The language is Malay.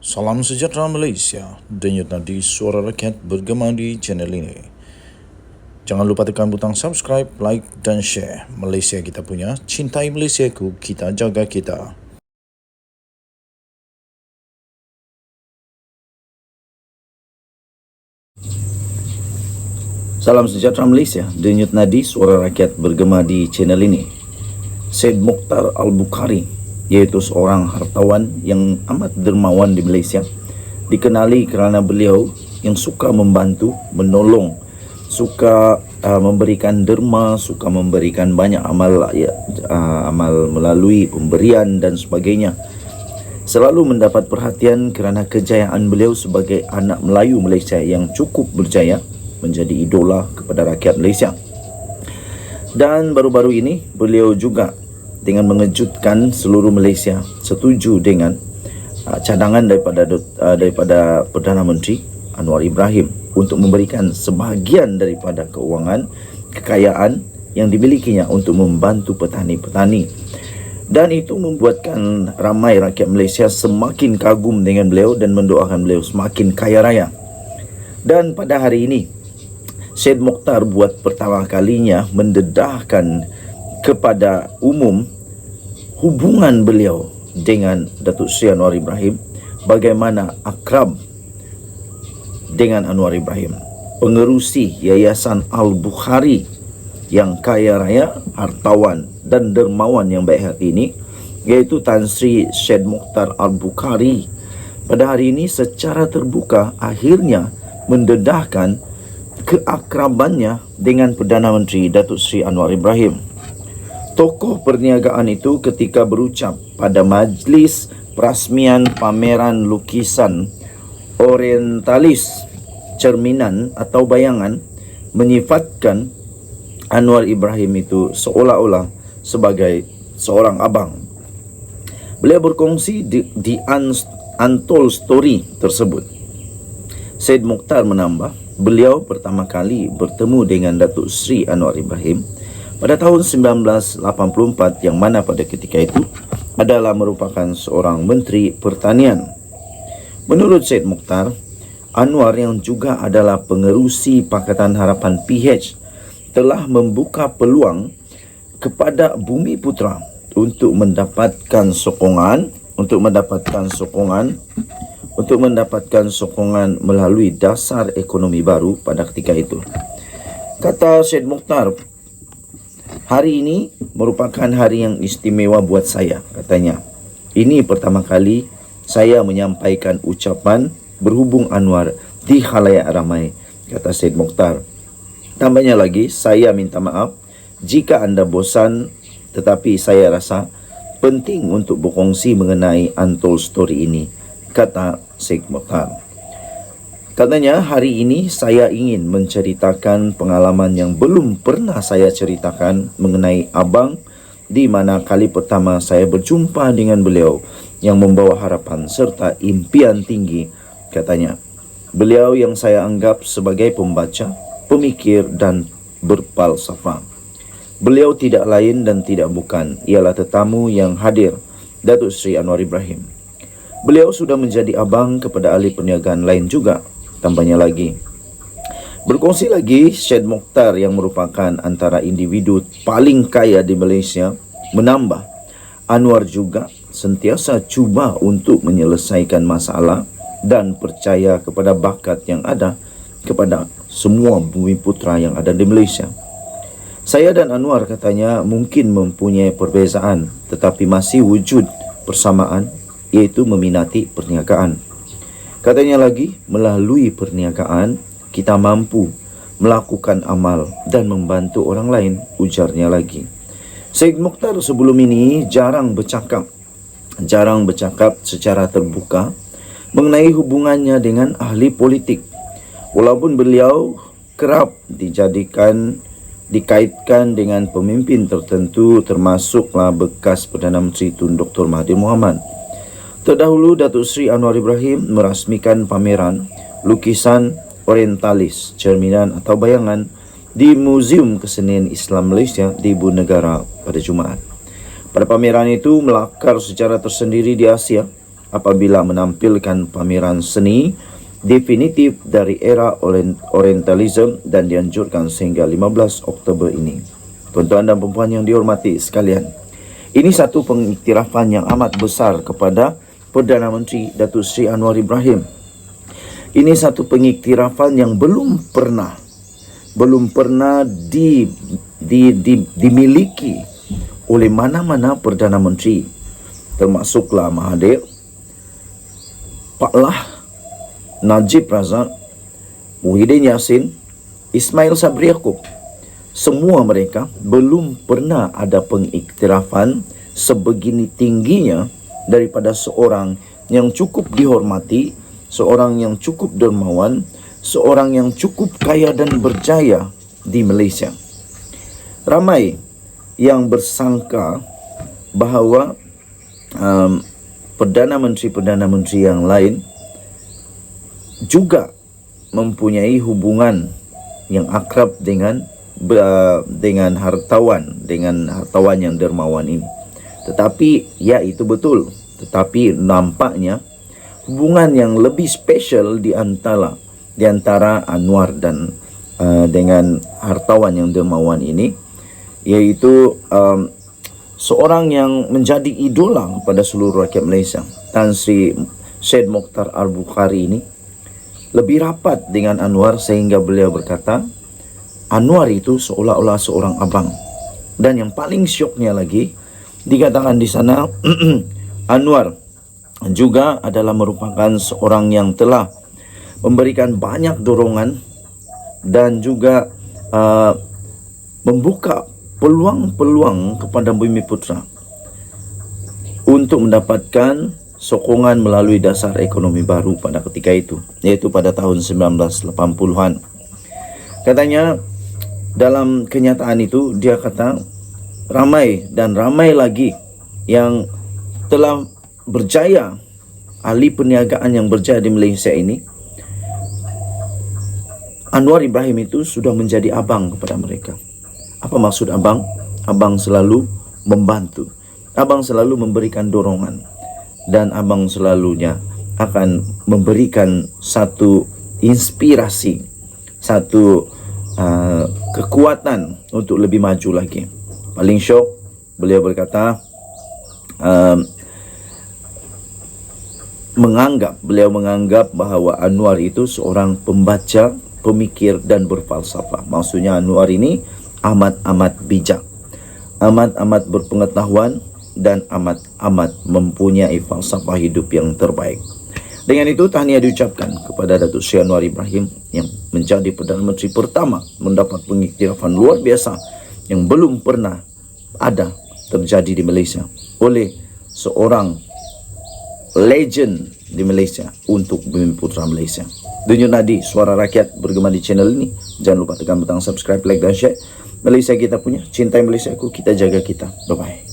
Salam sejahtera Malaysia, denyut nadi suara rakyat bergema di channel ini. Jangan lupa tekan butang subscribe, like dan share. Malaysia kita punya, cintai Malaysiaku, kita jaga kita. Salam sejahtera Malaysia, denyut nadi suara rakyat bergema di channel ini. Syed Mokhtar Al-Bukhari, iaitu seorang hartawan yang amat dermawan di Malaysia, dikenali kerana beliau yang suka membantu, menolong, suka memberikan derma, suka memberikan banyak amal melalui pemberian dan sebagainya. Selalu mendapat perhatian kerana kejayaan beliau sebagai anak Melayu Malaysia yang cukup berjaya, menjadi idola kepada rakyat Malaysia. Dan baru-baru ini beliau juga dengan mengejutkan seluruh Malaysia setuju dengan cadangan daripada Perdana Menteri Anwar Ibrahim untuk memberikan sebahagian daripada keuangan kekayaan yang dimilikinya untuk membantu petani-petani. Dan itu membuatkan ramai rakyat Malaysia semakin kagum dengan beliau dan mendoakan beliau semakin kaya raya. Dan pada hari ini Syed Mokhtar buat pertama kalinya mendedahkan kepada umum hubungan beliau dengan Datuk Seri Anwar Ibrahim, bagaimana akrab dengan Anwar Ibrahim, pengerusi Yayasan Al-Bukhari yang kaya raya, hartawan dan dermawan yang baik hati ini, iaitu Tan Sri Syed Mokhtar Al-Bukhari, pada hari ini secara terbuka akhirnya mendedahkan keakrabannya dengan Perdana Menteri Datuk Seri Anwar Ibrahim. Tokoh perniagaan itu ketika berucap pada majlis perasmian pameran lukisan orientalis cerminan atau bayangan, menyifatkan Anwar Ibrahim itu seolah-olah sebagai seorang abang. Beliau berkongsi di Untold Story tersebut. Syed Mokhtar menambah, beliau pertama kali bertemu dengan Datuk Seri Anwar Ibrahim pada tahun 1984, yang mana pada ketika itu adalah merupakan seorang Menteri Pertanian. Menurut Syed Mokhtar, Anwar yang juga adalah pengerusi Pakatan Harapan PH telah membuka peluang kepada Bumi Putra untuk mendapatkan sokongan melalui dasar ekonomi baru pada ketika itu. Kata Syed Mokhtar, hari ini merupakan hari yang istimewa buat saya, katanya. Ini pertama kali saya menyampaikan ucapan berhubung Anwar di khalayak ramai, kata Syed Mokhtar. Tambahnya lagi, saya minta maaf jika anda bosan, tetapi saya rasa penting untuk berkongsi mengenai Untold Story ini, kata Syed Mokhtar. Katanya, hari ini saya ingin menceritakan pengalaman yang belum pernah saya ceritakan mengenai abang, di mana kali pertama saya berjumpa dengan beliau yang membawa harapan serta impian tinggi, katanya. Beliau yang saya anggap sebagai pembaca, pemikir dan berfalsafah. Beliau tidak lain dan tidak bukan ialah tetamu yang hadir, Datuk Seri Anwar Ibrahim. Beliau sudah menjadi abang kepada ahli perniagaan lain juga, tambahnya lagi. Berkongsi lagi, Syed Mokhtar yang merupakan antara individu paling kaya di Malaysia menambah, Anwar juga sentiasa cuba untuk menyelesaikan masalah dan percaya kepada bakat yang ada kepada semua bumi putra yang ada di Malaysia. Saya dan Anwar, katanya, mungkin mempunyai perbezaan tetapi masih wujud persamaan, iaitu meminati perniagaan. Katanya lagi, melalui perniagaan kita mampu melakukan amal dan membantu orang lain, ujarnya lagi. Syed Mokhtar sebelum ini jarang bercakap secara terbuka mengenai hubungannya dengan ahli politik. Walaupun beliau kerap dikaitkan dengan pemimpin tertentu, termasuklah bekas Perdana Menteri Tun Dr. Mahathir Mohamad. Terdahulu Datuk Seri Anwar Ibrahim merasmikan pameran lukisan orientalis cerminan atau bayangan di Muzium Kesenian Islam Malaysia di Ibu Negara pada Jumaat. Pada pameran itu melakar secara tersendiri di Asia, apabila menampilkan pameran seni definitif dari era Orientalism dan dianjurkan sehingga 15 Oktober ini. Tuan-tuan dan puan yang dihormati sekalian, ini satu pengiktirafan yang amat besar kepada Perdana Menteri Datuk Seri Anwar Ibrahim. Ini satu pengiktirafan yang belum pernah dimiliki oleh mana-mana Perdana Menteri, termasuklah Mahathir, Pak Lah, Najib Razak, Muhyiddin Yassin, Ismail Sabri Yaakob. Semua mereka belum pernah ada pengiktirafan sebegini tingginya daripada seorang yang cukup dihormati, seorang yang cukup dermawan, seorang yang cukup kaya dan berjaya di Malaysia. Ramai yang bersangka bahawa Perdana Menteri yang lain juga mempunyai hubungan yang akrab dengan hartawan yang dermawan ini. Tetapi ya, itu betul. Tetapi nampaknya hubungan yang lebih spesial di antara Anwar dan dengan hartawan yang dermawan ini, yaitu seorang yang menjadi idola pada seluruh rakyat Malaysia, Tan Sri Syed Mokhtar Al-Bukhari ini lebih rapat dengan Anwar sehingga beliau berkata Anwar itu seolah-olah seorang abang. Dan yang paling syoknya lagi, dikatakan di sana Anwar juga adalah merupakan seorang yang telah memberikan banyak dorongan dan juga membuka peluang-peluang kepada Bumiputra untuk mendapatkan sokongan melalui dasar ekonomi baru pada ketika itu, yaitu pada tahun 1980-an. Katanya dalam kenyataan itu, dia kata ramai lagi yang telah berjaya, ahli perniagaan yang berjaya di Malaysia ini, Anwar Ibrahim itu sudah menjadi abang kepada mereka. Apa maksud abang? Abang selalu membantu, abang selalu memberikan dorongan, dan abang selalunya akan memberikan satu inspirasi, satu kekuatan untuk lebih maju lagi. Paling syok, beliau berkata beliau menganggap bahawa Anwar itu seorang pembaca, pemikir dan berfalsafah. Maksudnya Anwar ini amat bijak, amat berpengetahuan, dan amat mempunyai falsafah hidup yang terbaik. Dengan itu, tahniah diucapkan kepada Datuk Seri Anwar Ibrahim yang menjadi Perdana Menteri pertama mendapat pengiktirafan luar biasa yang belum pernah ada terjadi di Malaysia oleh seorang legend di Malaysia untuk Bumiputra Malaysia. Denyut nadi suara rakyat bergema di channel ini. Jangan lupa tekan butang subscribe, like dan share. Malaysia kita punya, cintai Malaysia ku, kita jaga kita. Bye bye.